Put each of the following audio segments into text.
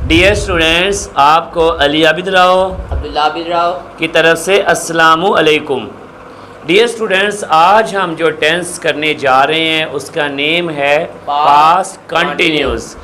Dear students, आपको अली आबिद राव अब्दुल्ला आबिद राव की तरफ से अस्सलामु अलैकुम। डियर स्टूडेंट्स, आज हम जो टेंस करने जा रहे हैं उसका नेम है पास्ट कंटिन्यूस।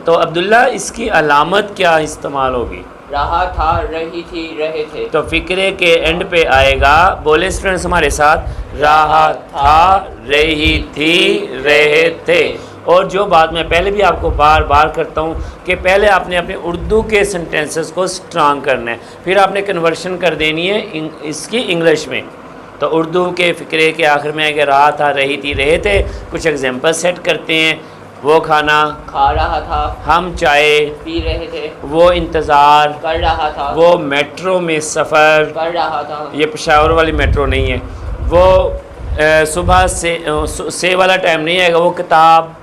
तो अब्दुल्ला, इसकी अलामत क्या इस्तेमाल होगी? रहा था, रही थी, रहे थे। तो फिक्रे के एंड पे आएगा। बोले स्टूडेंट्स हमारे साथ, रहा था, रही थी, रहे थे। और जो बात मैं पहले भी आपको बार बार करता हूँ कि पहले आपने अपने उर्दू के सेंटेंसेस को स्ट्रांग करना है, फिर आपने कन्वर्शन कर देनी है इसकी इंग्लिश में। तो उर्दू के फ़िक्रे के आखिर में आएगा रहा था, रही थी, रहे थे। कुछ एग्जांपल सेट करते हैं। वो खाना खा रहा था, हम चाय पी रहे थे, वो इंतज़ार कर रहा था, वो मेट्रो में सफ़र, कर रहा था, ये पेशावर वाली मेट्रो नहीं है, वो सुबह से वाला टाइम नहीं आएगा, वो किताब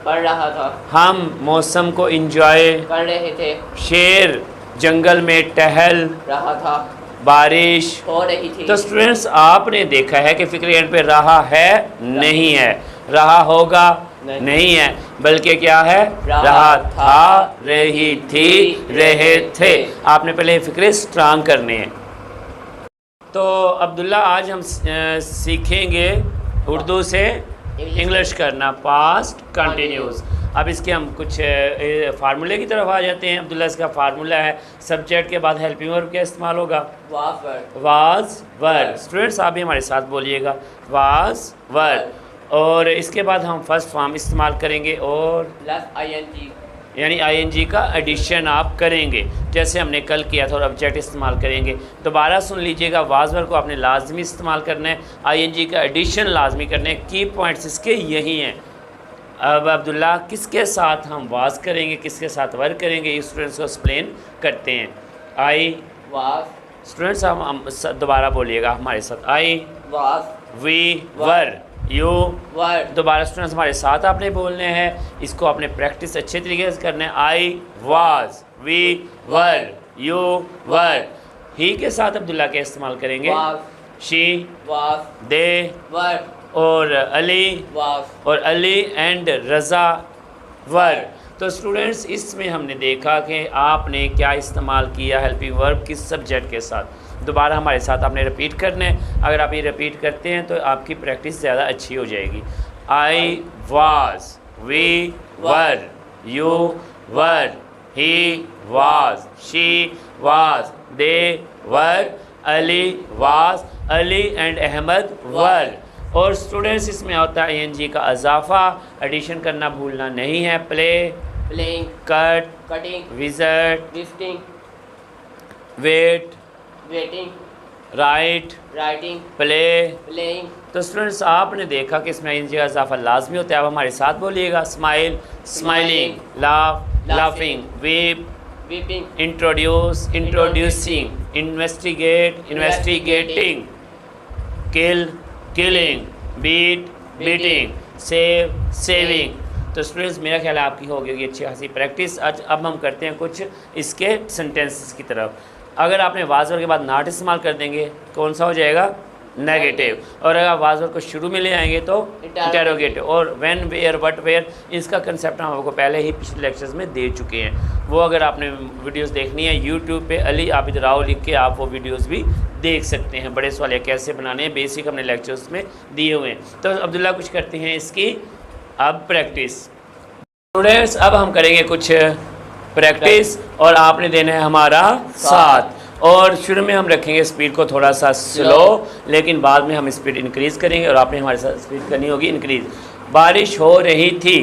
पढ़ रहा था, हम मौसम को इंजॉय, कर रहे थे, शेर जंगल में टहल रहा था, बारिश हो रही थी। तो स्टूडेंट्स आपने देखा है कि फिक्र एंड पे रहा है नहीं है, रहा होगा नहीं है, बल्कि क्या है? रहा था, रही थी, रहे थे। आपने पहले फिक्रे स्ट्रांग करने हैं। तो अब्दुल्ला, आज हम सीखेंगे उर्दू से इंग्लिश करना पास्ट कंटिन्यूस। अब इसके हम कुछ फार्मूले की तरफ आ जाते हैं। अब्दुल्ला, इसका फार्मूला है सब्जेक्ट के बाद हेल्पिंग वर्ब क्या इस्तेमाल होगा? Was were. स्टूडेंट्स आप भी हमारे साथ बोलिएगा, वाज वर। और इसके बाद हम फर्स्ट फॉर्म इस्तेमाल करेंगे और +ing यानी आईएनजी का एडिशन आप करेंगे, जैसे हमने कल किया था। और ऑब्जेक्ट इस्तेमाल करेंगे। दोबारा सुन लीजिएगा, वाज वर को आपने लाजमी इस्तेमाल करना है, आईएनजी का एडिशन लाजमी करना है। की पॉइंट्स इसके यही हैं। अब अब्दुल्ला, किसके साथ हम वाज करेंगे, किसके साथ वर करेंगे, ये स्टूडेंट्स को एक्सप्लेन करते हैं। आई वाज, स्टूडेंट्स हम दोबारा बोलिएगा हमारे साथ, I was, we were, you were. दोबारा स्टूडेंट्स हमारे साथ आपने बोलने हैं। इसको आपने प्रैक्टिस अच्छे तरीके से करना है। I was, we were, you were. He के साथ अब्दुल्ला के इस्तेमाल करेंगे, was, she, was, they were, और अली, वाज, और अली एंड रज़ा वर। तो स्टूडेंट्स इसमें हमने देखा कि आपने क्या इस्तेमाल किया हेल्पिंग वर्ब किस सब्जेक्ट के साथ। दोबारा हमारे साथ आपने रिपीट करना है। अगर आप ये रिपीट करते हैं तो आपकी प्रैक्टिस ज़्यादा अच्छी हो जाएगी। I was, we were, you were, he was, she was, they were, Ali was, Ali and Ahmad were. और स्टूडेंट्स इसमें होता है ING का इजाफा, एडिशन करना भूलना नहीं है। Play, playing, cut, cutting, visit, visiting, wait, waiting, write, writing, play. Playing. तो स्टूडेंट्स आपने देखा कि इसमें ING का इजाफा लाजमी होता है। आप हमारे साथ बोलिएगा, smile, smiling, laugh, laughing, weep, weeping, introduce, introducing, investigate, investigating, kill, killing, beat, beating, save, saving. तो स्टूडेंट्स मेरा ख्याल है आपकी होगी अच्छी खासी प्रैक्टिस। आज अब हम करते हैं कुछ इसके सेंटेंसेस की तरफ। अगर आपने वाजवर के बाद नाट इस्तेमाल कर देंगे कौन सा हो जाएगा? नेगेटिव। और अगर वाजवर को शुरू में ले आएंगे तो इंटेरोगेटिव। और व्हेन, वेयर, व्हाट, वेयर, इसका कंसेप्ट हम आपको पहले ही पिछले लेक्चर्स में दे चुके हैं। वो अगर आपने वीडियोस देखनी है यूट्यूब पे अली आबिद राव लिख के आप वो वीडियोस भी देख सकते हैं। बड़े सवाल कैसे बनाने हैं बेसिक हमने लेक्चर्स में दिए हुए हैं। तो अब्दुल्ला कुछ करते हैं इसकी अब प्रैक्टिस। स्टूडेंट्स अब हम करेंगे कुछ प्रैक्टिस और आपने देना है हमारा साथ। और शुरू में हम रखेंगे स्पीड को थोड़ा सा स्लो, लेकिन बाद में हम स्पीड इंक्रीज़ करेंगे और आपने हमारे साथ स्पीड करनी होगी इंक्रीज़। बारिश हो रही थी,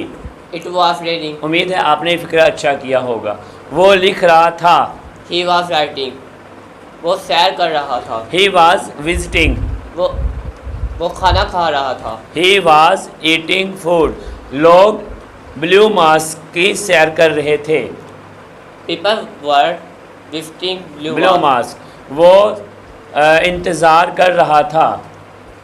इट वॉज रेनिंग, उम्मीद है आपने फिक्र अच्छा किया होगा। वो लिख रहा था, ही वॉज राइटिंग, वो सैर कर रहा था, ही वॉज विजिटिंग, वो खाना खा रहा था, ही वॉज ईटिंग फूड, लोग ब्लू मास्क की सैर कर रहे थे, people were visiting blue mask, वो इंतज़ार कर रहा था,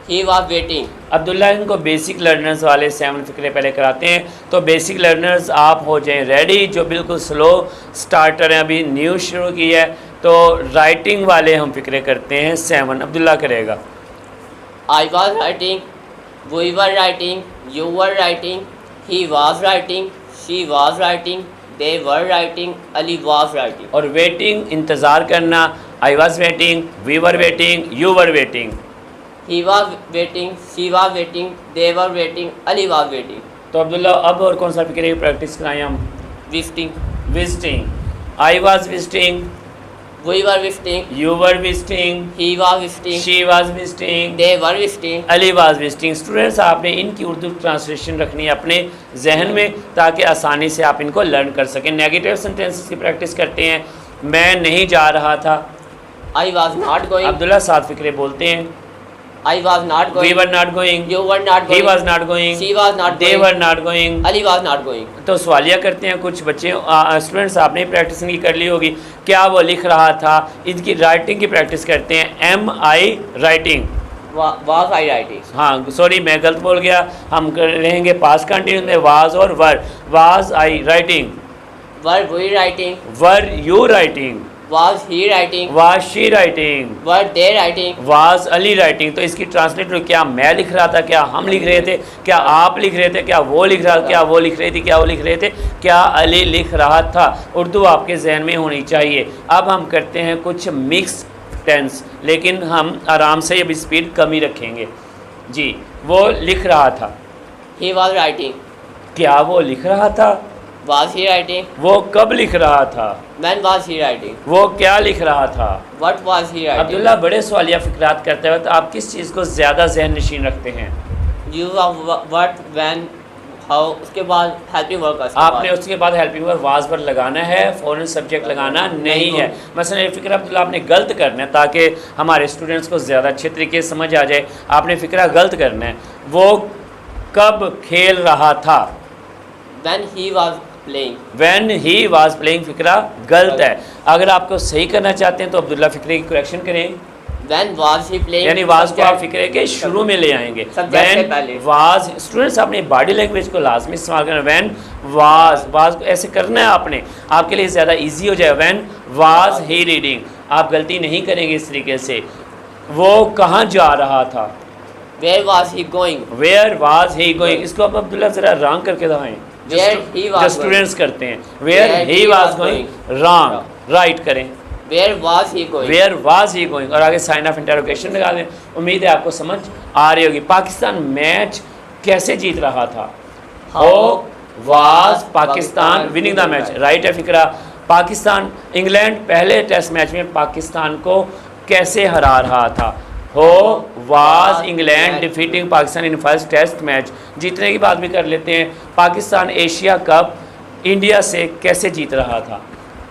ही वॉज वेटिंग। अब्दुल्ला इनको बेसिक लर्नर्स वाले 7 फिक्रे पहले कराते हैं। तो बेसिक लर्नर्स आप हो जाएं रेडी। जो बिल्कुल स्लो स्टार्टर हैं, अभी न्यू शुरू की है, तो राइटिंग वाले हम फिक्रे करते हैं 7। अब्दुल्ला करेगा। I was writing, we were writing, you were writing, he was writing, she was writing, they were writing, Ali was writing. और वेटिंग इंतज़ार करना, I was waiting, we were waiting, you were waiting. He was waiting, she was waiting, they were waiting, Ali was waiting. तो अब्दुल्ला अब और कौन सा फिक्र की प्रैक्टिस कराएं हम? Visiting, visiting, I was visiting, we were visiting, you were visiting, he was visiting, she was visiting, they were visiting. Ali was visiting. Students आपने इनकी उर्दू ट्रांसलेशन रखनी है अपने जहन में ताकि आसानी से आप इनको लर्न कर सकें। नेगेटिव सेंटेंसेस की प्रैक्टिस करते हैं। मैं नहीं जा रहा था, I was not going, Abdullah साथ फिक्रे बोलते हैं। I was not we going, were not going, you were not he going, was not going, she was not they going, were not going. Ali was not going. तो सवालिया करते हैं कुछ बच्चे students, आपने प्रैक्टिस नहीं कर ली होगी। क्या वो लिख रहा था? इनकी राइटिंग की प्रैक्टिस करते हैं। Am I writing, Was I writing? हाँ सॉरी मैं गलत बोल गया। हम रहेंगे पास्ट कंटिन्यूस में वाज और were. Was I writing, Were we writing? Were you writing, Was he writing? Was she writing, Were they writing? Was Ali writing. तो इसकी ट्रांसलेट में क्या मैं लिख रहा था, क्या हम लिख रहे थे, क्या आप लिख रहे थे, क्या वो लिख रहा था, क्या वो लिख रही थी, क्या वो लिख रहे थे, क्या अली लिख रहा था। उर्दू आपके जहन में होनी चाहिए। अब हम करते हैं कुछ मिक्स टेंस, लेकिन हम आराम से अब स्पीड कम ही रखेंगे। जी, वो लिख रहा था, He was writing. क्या वो लिख रहा था, Was he writing? वो कब लिख रहा था, When was he writing? वो क्या लिख रहा था। What was he writing? Abdullah बड़े सवालिया फिक्रात करते वक्त आप किस चीज़ को ज़्यादा जहन नशीन रखते हैं? Use of what, when, how, उसके बाद helping work का आपने उसके बाद हेल्पिंग वर्ब वाज पर लगाना है, फॉरेन सब्जेक्ट लगाना नहीं है। मसलन ये फ़िक्र अब्दुल्ला आपने गलत करना है ताकि हमारे स्टूडेंट्स को ज़्यादा अच्छे तरीके से समझ आ जाए। आपने फ़िक्रा गलत करना है। वो कब खेल रहा था, When he was playing. When he was playing, फ़िक्रा गलत है। अगर आपको सही करना चाहते हैं तो अब्दुल्ला फ़िक्रे की करेक्शन करें। When was he playing? यानी वाज को आप Subject. फिक्रे के शुरू में ले आएंगे। Subject से व्हेन पहले। वाज, स्टूडेंट्स अपनी बॉडी लैंग्वेज को लाजमी इस्तेमाल करना। व्हेन वाज को ऐसे करना है आपने, आपके लिए ज़्यादा इजी हो जाए। व्हेन वाज ही रीडिंग, आप गलती नहीं करेंगे इस तरीके से। वो कहाँ जा रहा था, Where was he going? Where was he going. इसको आप अब्दुल्ला ज़रा रॉन्ग करके दिखाएं। Where he was जो स्टूडेंट्स करते हैं, where Where he he was was going, going. Wrong write करें। Where was he going? Where was he going और आगे साइन ऑफ इंटरोगेशन लगा दें। उम्मीद है आपको समझ आ रही होगी। पाकिस्तान मैच कैसे जीत रहा था, How was Pakistan winning the match, right है फिक्रा। पाकिस्तान इंग्लैंड पहले टेस्ट मैच में पाकिस्तान को कैसे हरा रहा था, how was England defeating Pakistan in first test match. जीतने की बात भी कर लेते हैं। पाकिस्तान एशिया कप इंडिया से कैसे जीत रहा था,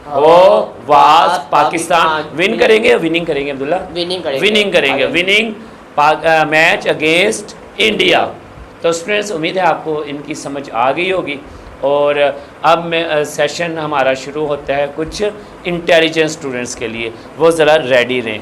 हो वाज पाकिस्तान विन करेंगे, विनिंग करेंगे अब्दुल्ला, Winning करेंगे। विनिंग करेंगे, विनिंग मैच अगेंस्ट इंडिया। तो स्टूडेंट्स उम्मीद है आपको इनकी समझ आ गई होगी। और अब मैं सेशन हमारा शुरू होता है कुछ इंटेलिजेंट स्टूडेंट्स के लिए, वो ज़रा रेडी रहें।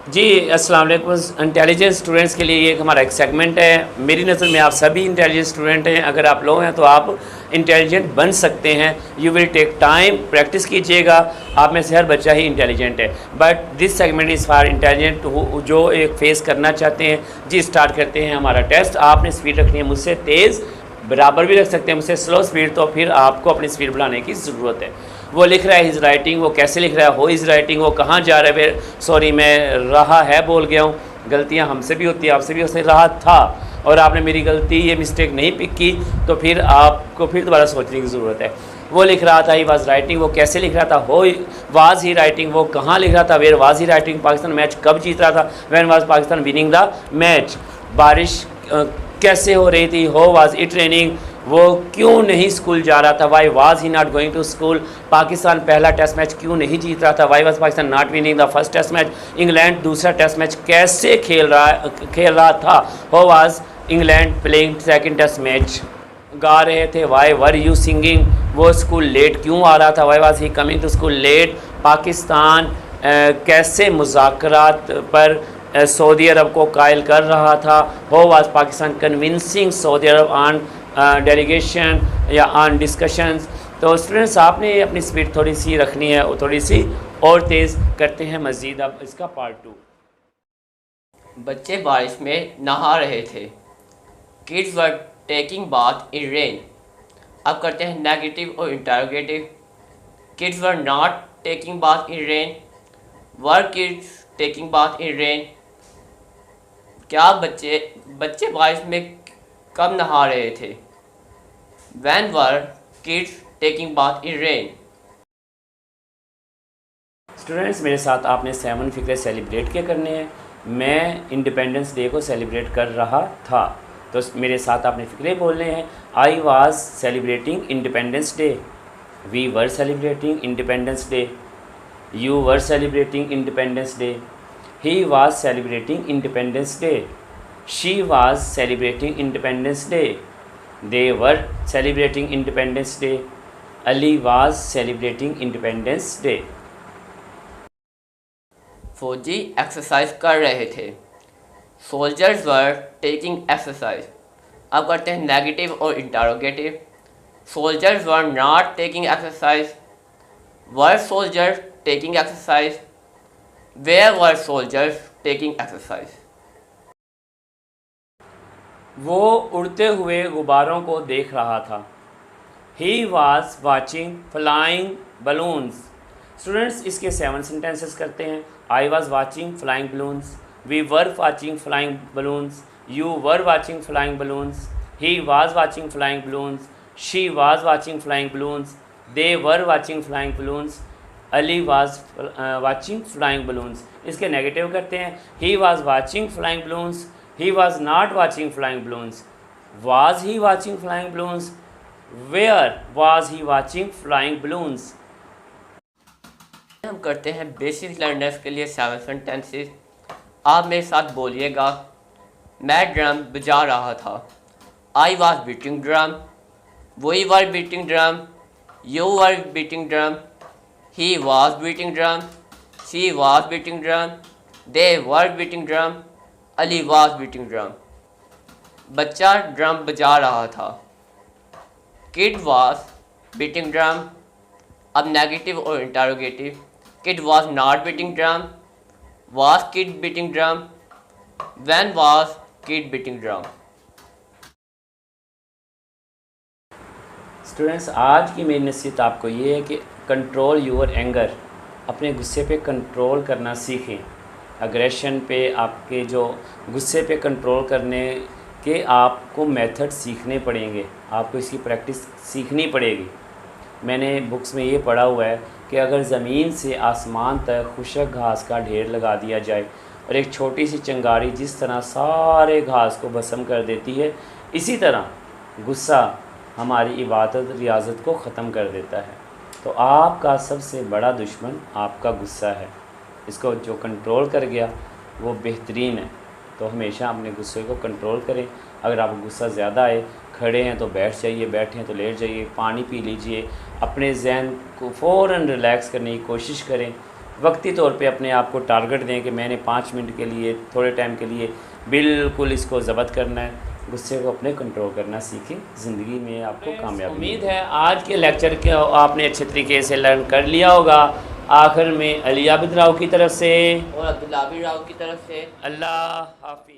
जी अस्सलाम वालेकुम। इंटेलिजेंट स्टूडेंट्स के लिए ये हमारा एक सेगमेंट है। मेरी नज़र में आप सभी इंटेलिजेंट स्टूडेंट हैं। अगर आप लोग हैं तो आप इंटेलिजेंट बन सकते हैं। You will take time, practice कीजिएगा। आप में से हर बच्चा ही इंटेलिजेंट है, but this segment is for intelligent जो एक फेस करना चाहते हैं। जी स्टार्ट करते हैं हमारा टेस्ट। आपने स्पीड रखनी है मुझसे तेज़, बराबर भी रख सकते हैं मुझसे स्लो स्पीड, तो फिर आपको अपनी स्पीड बढ़ाने की ज़रूरत है। वो लिख रहा है हिज राइटिंग, वो कैसे लिख रहा है, हो इज़ राइटिंग, वो कहाँ जा रहा है, सॉरी मैं रहा है बोल गया हूँ। गलतियाँ हमसे भी होती है, आपसे भी हो सकती, रहा था और आपने मेरी गलती ये मिस्टेक नहीं पिक की तो फिर आपको फिर दोबारा सोचने की ज़रूरत है। वो लिख रहा था ही वाज राइटिंग, वो कैसे लिख रहा था, हो वाज ही राइटिंग, वो कहाँ लिख रहा था, where was he writing, Pakistan match कब जीत रहा था, when was Pakistan winning the match, बारिश कैसे हो रही थी, हो वाज इट रेनिंग, वो क्यों नहीं स्कूल जा रहा था, why was he not going to school, Pakistan पहला टेस्ट मैच क्यों नहीं जीत रहा था, why was Pakistan not winning the first test match, England दूसरा टेस्ट मैच कैसे खेल रहा था, how was England playing second test match, गा रहे थे, वाई वर यू सिंगिंग, वो स्कूल लेट क्यों आ रहा था, why was he coming to school late, Pakistan कैसे मुज़ाकरात पर सऊदी अरब को कायल कर रहा था, how was Pakistan convincing Saudi Arab on delegation या ऑन डिस्कशंस। तो स्टूडेंट्स आपने अपनी स्पीड थोड़ी सी रखनी है, थोड़ी सी और तेज़ करते हैं मज़ीद अब इसका पार्ट 2। बच्चे बारिश में नहा रहे थे। Kids were taking bath in rain. अब करते हैं नेगेटिव और interrogative. Kids were not taking bath in rain, were kids taking bath in rain. क्या बच्चे बारिश में कब नहा रहे थे? When were kids taking bath in rain? Students, मेरे साथ आपने 7 फ़िक्रे सेलिब्रेट क्या करने हैं। मैं इंडिपेंडेंस डे को सेलिब्रेट कर रहा था, तो मेरे साथ आपने फ़िक्रे बोलने हैं। I was celebrating Independence Day, we were celebrating Independence Day, you were celebrating Independence Day, he was celebrating Independence Day, she was celebrating Independence Day, they were celebrating Independence Day, Ali was celebrating Independence Day. फौजी exercise कर रहे थे, soldiers were taking exercise. अब करते हैं negative और interrogative. Soldiers were not taking exercise, were soldiers taking exercise, where were soldiers taking exercise. वो उड़ते हुए गुब्बारों को देख रहा था। He was watching flying balloons. Students, इसके 7 सेंटेंसेस करते हैं। I was watching flying balloons, we were watching flying balloons, you were watching flying balloons, he was watching flying balloons, she was watching flying balloons, they were watching flying balloons, Ali was watching flying balloons. इसके negative करते हैं। ही was watching flying balloons, he was not watching flying balloons, was he watching flying balloons, where was he watching flying balloons। हम करते हैं basic learners के लिए 7 sentences. आप मेरे साथ बोलिएगा। मैं ड्रम बजा रहा था, I was beating drum, we were beating drum, you were beating drum, he was beating drum, she was beating drum, they were beating drum, Ali was beating drum. बच्चा ड्रम बजा रहा था, किड वॉज बीटिंग ड्रम। अब negative और interrogative. Kid was not beating drum, was kid beating drum, when was kid beating drum. Students, आज की मेरी नसीहत आपको ये है कि कंट्रोल यूर एंगर, अपने गुस्से पे कंट्रोल करना सीखें। अग्रेशन पे, आपके जो गुस्से पे कंट्रोल करने के आपको मेथड सीखने पड़ेंगे, आपको इसकी प्रैक्टिस सीखनी पड़ेगी। मैंने बुक्स में ये पढ़ा हुआ है कि अगर ज़मीन से आसमान तक खुशक घास का ढेर लगा दिया जाए और एक छोटी सी चिंगारी जिस तरह सारे घास को भस्म कर देती है, इसी तरह गुस्सा हमारी इबादत रियाजत को ख़त्म कर देता है। तो आपका सबसे बड़ा दुश्मन आपका गुस्सा है। इसको जो कंट्रोल कर गया वो बेहतरीन है। तो हमेशा अपने गुस्से को कंट्रोल करें। अगर आपको गुस्सा ज़्यादा आए, खड़े हैं तो बैठ जाइए, बैठे हैं तो लेट जाइए, पानी पी लीजिए, अपने जहन को फ़ौरन रिलैक्स करने की कोशिश करें। वक्ती तौर पे अपने आप को टारगेट दें कि मैंने 5 मिनट के लिए, थोड़े टाइम के लिए बिल्कुल इसको ज़ब्त करना है। गुस्से को अपने कंट्रोल करना सीखें, ज़िंदगी में आपको कामयाबी। उम्मीद है आज के लेक्चर को आपने अच्छे तरीके से लर्न कर लिया होगा। आखिर में अली आबिद राव की तरफ से और अब्दुल्ला राव की तरफ से अल्लाह हाफिज़।